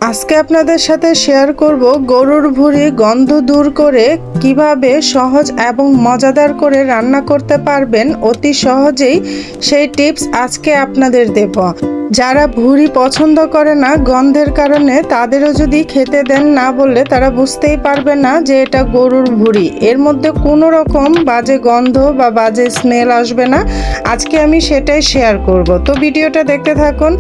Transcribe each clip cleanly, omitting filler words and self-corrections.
আজকে আপনাদের সাথে শেয়ার করব গরুর ভুঁড়ি গন্ধ দূর করে কিভাবে সহজ এবং মজাদার করে রান্না করতে পারবেন অতি সহজেই। সেই টিপস আজকে আপনাদের দেব। যারা ভুঁড়ি পছন্দ করে না গন্ধের কারণে, তাদেরও যদি খেতে দেন না বললে তারা বুঝতেই পারবে না যে এটা গরুর ভুঁড়ি। এর মধ্যে কোনো রকম বাজে গন্ধ বা বাজে স্মেল আসবে না। আজকে আমি সেটাই শেয়ার করব, তো ভিডিওটা দেখতে থাকুন।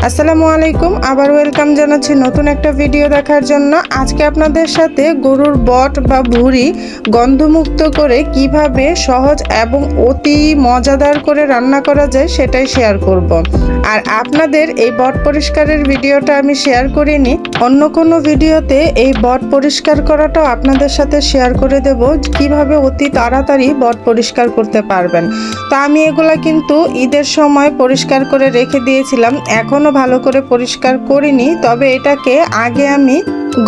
আসসালামু আলাইকুম, আবার ওয়েলকাম জানাচ্ছি নতুন একটা ভিডিও দেখার জন্য। আজকে আপনাদের সাথে গরুর বট বা ভুঁড়ি গন্ধমুক্ত করে কিভাবে সহজ এবং অতি মজাদার করে রান্না করা যায় সেটাই শেয়ার করব। আর আপনাদের এই বট পরিষ্কারের ভিডিওটা আমি শেয়ার করিনি, অন্য কোনো ভিডিওতে এই বট পরিষ্কার করাটাও আপনাদের সাথে শেয়ার করে দেব, কিভাবে অতি তাড়াতাড়ি বট পরিষ্কার করতে পারবেন। তো আমি এগুলা কিন্তু ঈদের সময় পরিষ্কার করে রেখে দিয়েছিলাম, এখনও ভালো করে পরিষ্কার করিনি। তবে এটাকে আগে আমি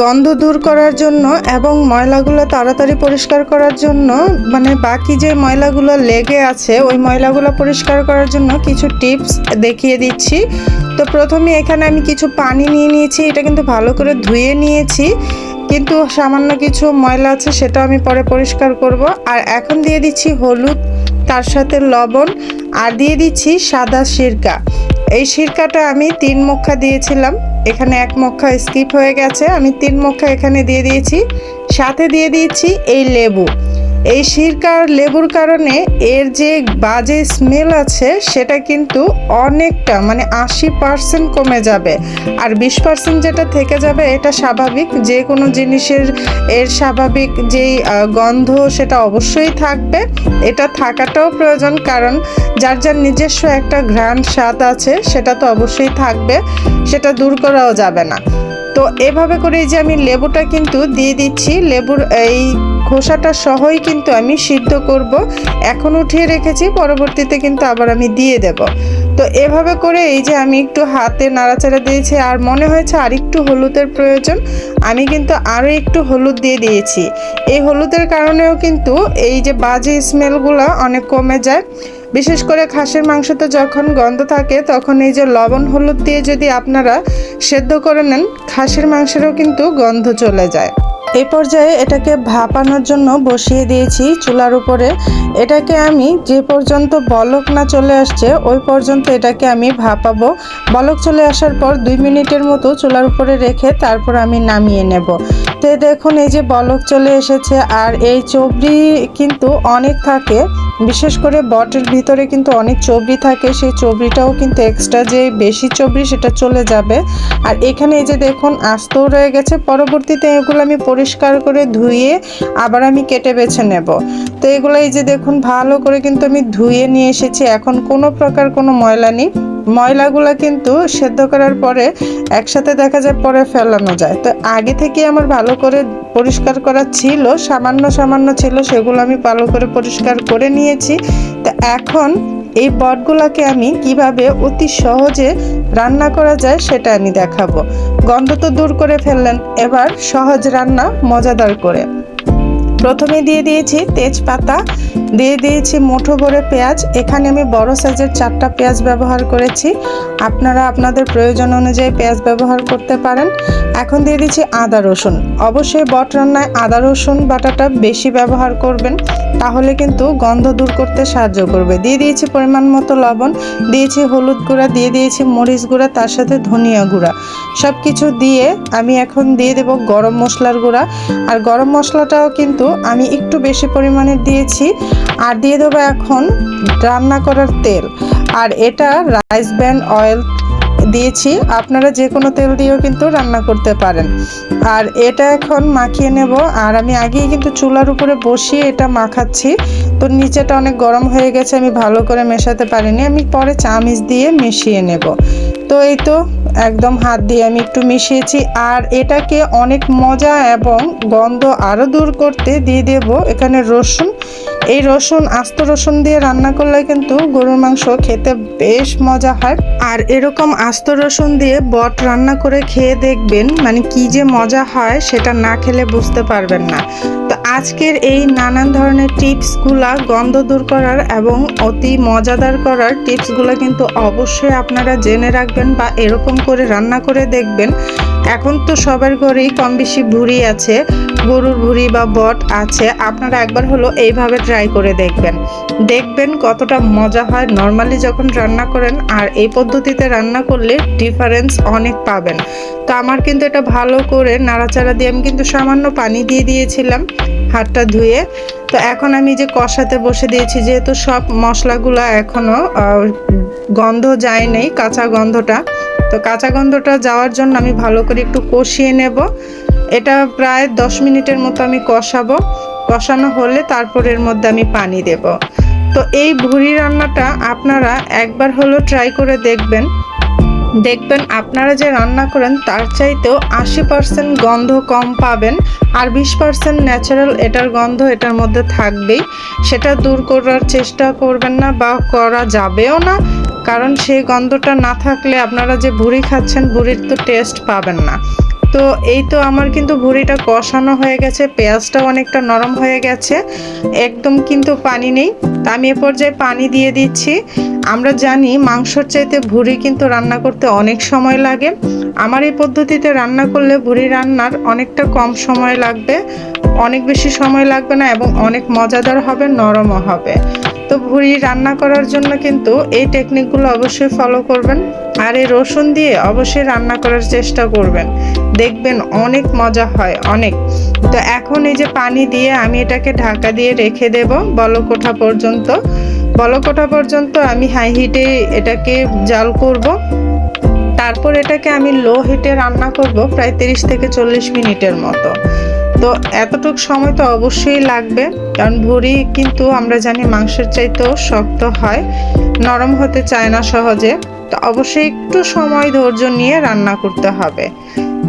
গন্ধ দূর করার জন্য এবং ময়লাগুলো তাড়াতাড়ি পরিষ্কার করার জন্য, মানে বাকি যে ময়লাগুলো লেগে আছে ওই ময়লাগুলো পরিষ্কার করার জন্য কিছু টিপস দেখিয়ে দিচ্ছি। তো প্রথমে এখানে আমি কিছু পানি নিয়ে নিয়েছি, এটা কিন্তু ভালো করে ধুয়ে নিয়েছি, কিন্তু সামান্য কিছু ময়লা আছে সেটা আমি পরে পরিষ্কার করব। আর এখন দিয়ে দিচ্ছি হলুদ, তার সাথে লবণ, আর দিয়ে দিচ্ছি সাদা সিরকা। এই সিরকাটা আমি 3 মুখা দিয়েছিলাম, এখানে 1 মুখা স্কিপ হয়ে গেছে, আমি 3 মুখা এখানে দিয়ে দিয়েছি। সাথে দিয়ে দিয়েছি এই লেবু। এই সিরকার লেবুর কারণে এর যে বাজে স্মেল আছে সেটা কিন্তু অনেকটা, মানে 80% কমে যাবে। আর 20% যেটা থেকে যাবে এটা স্বাভাবিক, যে কোনো জিনিসের এর স্বাভাবিক যেই গন্ধ সেটা অবশ্যই থাকবে, এটা থাকাটাও প্রয়োজন, কারণ যার যার নিজস্ব একটা ঘ্রাণ স্বাদ আছে সেটা তো অবশ্যই থাকবে, সেটা দূর করাও যাবে না। তো এভাবে করে যে আমি লেবুটা কিন্তু দিয়ে দিচ্ছি, লেবুর এই খোসাটা সহই কিন্তু আমি সিদ্ধ করব। এখন উঠিয়ে রেখেছি, পরবর্তীতে কিন্তু আবার আমি দিয়ে দেব। তো এভাবে করে এই যে আমি একটু হাতে নাড়াচাড়া দিয়েছি, আর মনে হয়েছে আর একটু হলুদের প্রয়োজন, আমি কিন্তু আরও একটু হলুদ দিয়ে দিয়েছি। এই হলুদের কারণেও কিন্তু এই যে বাজে স্মেলগুলো অনেক কমে যায়। বিশেষ করে খাসির মাংসতে যখন গন্ধ থাকে তখন এই যে লবণ হলুদ দিয়ে যদি আপনারা সেদ্ধ করে নেন, খাসির মাংসেরও কিন্তু গন্ধ চলে যায়। এই পর্যায়ে এটাকে ভাপানোর জন্য বসিয়ে দিয়েছি চুলার উপরে। এটাকে আমি যে পর্যন্ত বলক না চলে আসছে ওই পর্যন্ত এটাকে আমি ভাপাবো। বলক চলে আসার পর 2 মিনিটের মতো চুলার উপরে রেখে তারপর আমি নামিয়ে নেব। তো দেখুন এই যে বলক চলে এসেছে। আর এই চবড়ি কিন্তু অনেক থাকে, বিশেষ করে বটের ভিতরে কিন্তু অনেক চবড়ি থাকে, সেই চবড়িটাও কিন্তু এক্সট্রা যে বেশি চবড়ি সেটা চলে যাবে। আর এখানে এই যে দেখুন আস্তও রয়ে গেছে, পরবর্তীতে এগুলো আমি পরিষ্কার করে ধুয়ে আবার আমি কেটে বেছে নেব। তো এগুলো এই যে দেখুন ভালো করে কিন্তু আমি ধুয়ে নিয়ে এসেছি, এখন কোনো প্রকার কোনো ময়লা নেই। ময়লাগুলো কিন্তু সেদ্ধ করার পরে একসাথে দেখা যায় পরে ফেলানো যায়, তো আগে থেকে আমার ভালো করে পরিষ্কার করা ছিল, সামান্য সামান্য ছিল, সেগুলো আমি ভালো করে পরিষ্কার করে নিয়েছি। তো এখন এই বটগুলোকে আমি কিভাবে অতি সহজে রান্না করা যায় সেটা আমি দেখাবো। গন্ধ তো দূর করে ফেললেন, এবার সহজ রান্না মজাদার করে। প্রথমে দিয়ে দিয়েছি তেজপাতা, দিয়ে দিয়েছি মুঠো ভরে পেঁয়াজ। এখানে আমি বড় সাইজের 4টা পেঁয়াজ ব্যবহার করেছি, আপনারা আপনাদের প্রয়োজন অনুযায়ী পেঁয়াজ ব্যবহার করতে পারেন। এখন দিয়ে দিচ্ছি আদা রসুন। অবশ্যই বট রান্নায় আদা রসুন বাটাটা বেশি ব্যবহার করবেন, তাহলে কিন্তু গন্ধ দূর করতে সাহায্য করবে। দিয়ে দিয়েছি পরিমাণ মতো লবণ, দিয়েছি হলুদ গুঁড়া, দিয়ে দিয়েছি মরিচ গুঁড়া, তার সাথে ধনিয়া গুঁড়া। সব কিছু দিয়ে আমি এখন দিয়ে দেব গরম মশলার গুঁড়া। আর গরম মশলাটাও কিন্তু আমি একটু বেশি পরিমাণে দিয়েছি। আর দিয়ে দেবো এখন রান্না করার তেল, আর এটা রাইস ব্র্যান্ড অয়েল দিয়েছি, আপনারা যে কোনো তেল দিয়েও কিন্তু রান্না করতে পারেন। আর এটা এখন মাখিয়ে নেব। আর আমি আগেই কিন্তু চুলার উপরে বসিয়ে এটা মাখাচ্ছি, তো নিচেটা অনেক গরম হয়ে গেছে, আমি ভালো করে মেশাতে পারিনি, আমি পরে চামিচ দিয়ে মিশিয়ে নেব। তো এই তো একদম হাত দিয়ে আমি একটু মিশিয়েছি। আর এটাকে অনেক মজা এবং গন্ধ আরও দূর করতে দিয়ে দেব এখানে রসুন। এই রসুন, আস্ত রসুন দিয়ে রান্না করলে কিন্তু গরুর মাংস খেতে বেশ মজা হয়। আর এরকম আস্ত রসুন দিয়ে বট রান্না করে খেয়ে দেখবেন, মানে কি যে মজা হয় সেটা না খেলে বুঝতে পারবেন না। তো আজকের এই নানান ধরনের টিপসগুলা, গন্ধ দূর করার এবং অতি মজাদার করার টিপসগুলো কিন্তু অবশ্যই আপনারা জেনে রাখবেন বা এরকম করে রান্না করে দেখবেন। এখন তো সবার ঘরেই কম বেশি ভুঁড়ি আছে, গরুর ভুঁড়ি বা বট আছে। আপনারা একবার হলো এইভাবে ট্রাই করে দেখবেন, দেখবেন কতটা মজা হয় নর্মালি যখন রান্না করেন আর এই পদ্ধতিতে রান্না করলে ডিফারেন্স অনেক পাবেন। তো আমার কিন্তু এটা ভালো করে নাড়াচাড়া দিয়ে আমি কিন্তু সামান্য পানি দিয়ে দিয়েছিলাম হাতটা ধুয়ে। তো এখন আমি যে কষাতে বসে দিয়েছি, যেহেতু সব মশলাগুলো এখনও গন্ধ যায় নেই, কাঁচা গন্ধটা, তো কাঁচা গন্ধটা যাওয়ার জন্য আমি ভালো করে একটু কষিয়ে নেব। এটা প্রায় 10 মিনিটের মতো আমি কষাবো। কষানো হলে তারপর এর মধ্যে আমি পানি দেব। তো এই ভুঁড়ি রান্নাটা আপনারা একবার হলো ট্রাই করে দেখবেন, দেখবেন আপনারা যে রান্না করেন তার চাইতেও 80% গন্ধ কম পাবেন, আর 20% ন্যাচারাল এটার গন্ধ এটার মধ্যে থাকবেই। সেটা দূর করার চেষ্টা করবেন না বা করা যাবেও না, কারণ সেই গন্ধটা না থাকলে আপনারা যে ভুঁড়ি খাচ্ছেন ভুঁড়ির তো টেস্ট পাবেন না। তো এই তো আমার কিন্তু ভুঁড়িটা কষানো হয়ে গেছে, পেঁয়াজটাও অনেকটা নরম হয়ে গেছে, একদম কিন্তু পানি নেই। তা আমি এ পর্যায়ে পানি দিয়ে দিচ্ছি। আমরা জানি মাংসর চাইতে ভুঁড়ি কিন্তু রান্না করতে অনেক সময় লাগে। আমার এই পদ্ধতিতে রান্না করলে ভুঁড়ি রান্নার অনেকটা কম সময় লাগবে, অনেক বেশি সময় লাগবে না এবং অনেক মজাদার হবে, নরমও হবে। তো ভুঁড়ি রান্না করার জন্য কিন্তু এই টেকনিকগুলো অবশ্যই ফলো করবেন, আর এই রসুন দিয়ে অবশ্যই রান্না করার চেষ্টা করবেন, দেখবেন অনেক মজা হয় অনেক। তো এখন এই যে পানি দিয়ে আমি এটাকে ঢাকা দিয়ে রেখে দেব বলক ওঠা পর্যন্ত। বলক ওঠা পর্যন্ত আমি হাই হিটে এটাকে জাল করব। তারপর এটাকে আমি লো হিটে রান্না করব প্রায় 30 থেকে 40 মিনিটের মতো। তো এতটুকু সময় তো অবশ্যই লাগবে, কারণ ভুঁড়ি কিন্তু আমরা জানি মাংসের চাইতেও শক্ত হয়, নরম হতে চায় না সহজে। তো অবশ্যই একটু সময় ধৈর্য নিয়ে রান্না করতে হবে।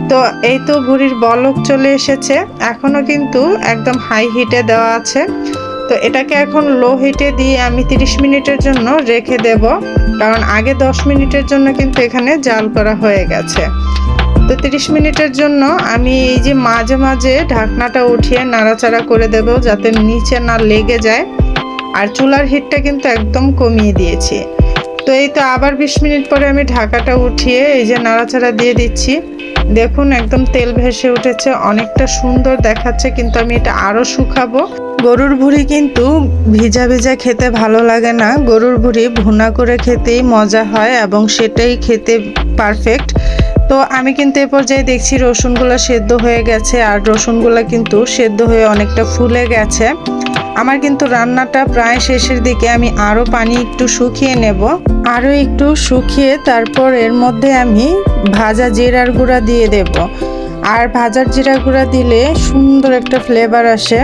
তো এই তো ভুঁড়ির বলক চলে এসেছে, এখনও কিন্তু একদম হাই হিটে দেওয়া আছে। তো এটাকে এখন লো হিটে দিয়ে আমি 30 মিনিটের জন্য রেখে দেব, কারণ আগে 10 মিনিটের জন্য কিন্তু এখানে জাল করা হয়ে গেছে। তো 30 মিনিটের জন্য আমি এই যে মাঝে মাঝে ঢাকনাটা উঠিয়ে নাড়াচাড়া করে দেব যাতে নিচে না লেগে যায়। আর চুলার হিটটা কিন্তু একদম কমিয়ে দিয়েছি। তো এই তো আবার 20 মিনিট পরে আমি ঢাকাটা উঠিয়ে এই যে নাড়াচাড়া দিয়ে দিচ্ছি। দেখুন একদম তেল ভেসে উঠেছে, অনেকটা সুন্দর দেখাচ্ছে, কিন্তু আমি এটা আরও শুকাবো। গরুর ভুঁড়ি কিন্তু ভিজা ভিজা খেতে ভালো লাগে না, গরুর ভুঁড়ি ভুনা করে খেতেই মজা হয় এবং সেটাই খেতে পারফেক্ট। তো আমি কিন্তু এ পর্যায়ে দেখছি রসুনগুলো সেদ্ধ হয়ে গেছে, আর রসুনগুলো কিন্তু সেদ্ধ হয়ে অনেকটা ফুলে গেছে। আমার কিন্তু রান্নাটা প্রায় শেষের দিকে, আমি আরও পানি একটু শুকিয়ে নেব, আরও একটু শুকিয়ে তারপর এর মধ্যে আমি ভাজা জিরার গুঁড়া দিয়ে দেব। আর ভাজার জিরা গুঁড়া দিলে সুন্দর একটা ফ্লেভার আসে।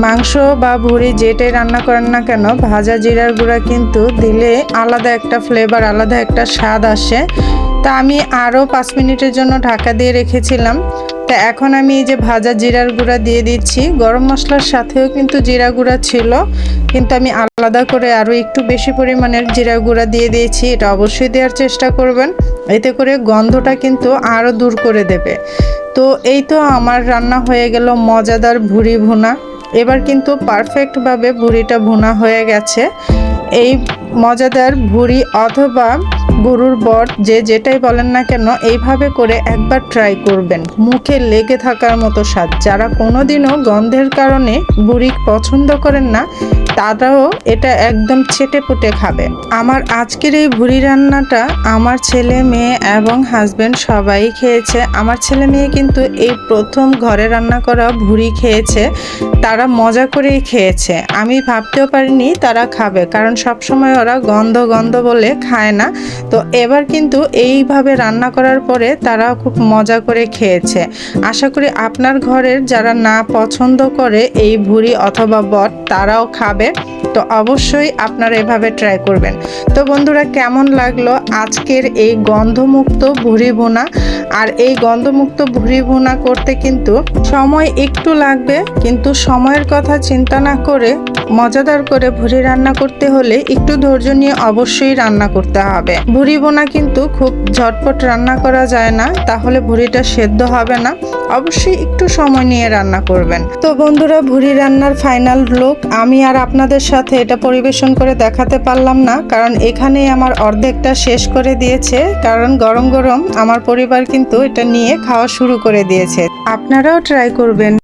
মাংস বা ভুঁড়ি যেটাই রান্না করেন না কেন, ভাজা জিরার গুঁড়া কিন্তু দিলে আলাদা একটা ফ্লেভার, আলাদা একটা স্বাদ আসে। তা আমি আরও 5 মিনিটের জন্য ঢাকা দিয়ে রেখেছিলাম। তা এখন আমি এই যে ভাজা জিরার গুঁড়া দিয়ে দিচ্ছি। গরম মশলার সাথেও কিন্তু জিরা গুঁড়া ছিল, কিন্তু আমি আলাদা করে আরও একটু বেশি পরিমাণের জিরা গুঁড়া দিয়ে দিয়েছি। এটা অবশ্যই দেওয়ার চেষ্টা করবেন, এতে করে গন্ধটা কিন্তু আরও দূর করে দেবে। তো এই তো আমার রান্না হয়ে গেল মজাদার ভুঁড়ি ভুনা। এবার কিন্তু পারফেক্টভাবে ভুঁড়িটা ভুনা হয়ে গেছে। এই মজাদার ভুঁড়ি অথবা গরুর বট যে যেটাই বলেন না কেন, এইভাবে করে একবার ট্রাই করবেন, মুখে লেগে থাকার মতো স্বাদ। যারা কোনোদিনও গন্ধের কারণে ভুঁড়ি পছন্দ করেন না তারাও এটা একদম চেটেপুটে খাবে। আমার আজকের এই ভুঁড়ি রান্নাটা আমার ছেলে মেয়ে এবং হাজব্যান্ড সবাই খেয়েছে। আমার ছেলে মেয়ে কিন্তু এই প্রথম ঘরে রান্না করা ভুঁড়ি খেয়েছে, তারা মজা করেই খেয়েছে। আমি ভাবতেও পারিনি তারা খাবে, কারণ সবসময় ওরা গন্ধ গন্ধ বলে খায় না। তো এবার কিন্তু এইভাবে রান্না করার পরে তারা খুব মজা করে খেয়েছে। আশা করি আপনার ঘরের যারা না পছন্দ করে এই ভুঁড়ি অথবা বট তারাও খাবে। তো অবশ্যই আপনারা এভাবে ট্রাই করবেন। তো বন্ধুরা, কেমন লাগলো আজকের এই গন্ধমুক্ত ভুঁড়ি ভুনা? আর এই গন্ধমুক্ত ভুঁড়ি ভুনা করতে কিন্তু সময় একটু লাগবে, কিন্তু সময়ের কথা চিন্তা না করে মজাদার করে ভুঁড়ি রান্না করতে হলে একটু ধৈর্য নিয়ে অবশ্যই রান্না করতে হবে। ভুঁড়ি ভুনা কিন্তু খুব ঝটপট রান্না করা যায় না, তাহলে ভুঁড়িটা সেদ্ধ হবে না। অবশ্যই একটু সময় নিয়ে রান্না করবেন। তো বন্ধুরা, ভুঁড়ি রান্নার ফাইনাল লুক আমি আর আপনাদের সাথে এটা পরিবেশন করে দেখাতে পারলাম না, কারণ এখানেই আমার অর্ধেকটা শেষ করে দিয়েছে, কারণ গরম গরম আমার পরিবার কিন্তু এটা নিয়ে খাওয়া শুরু করে দিয়েছে। আপনারাও ট্রাই করবেন।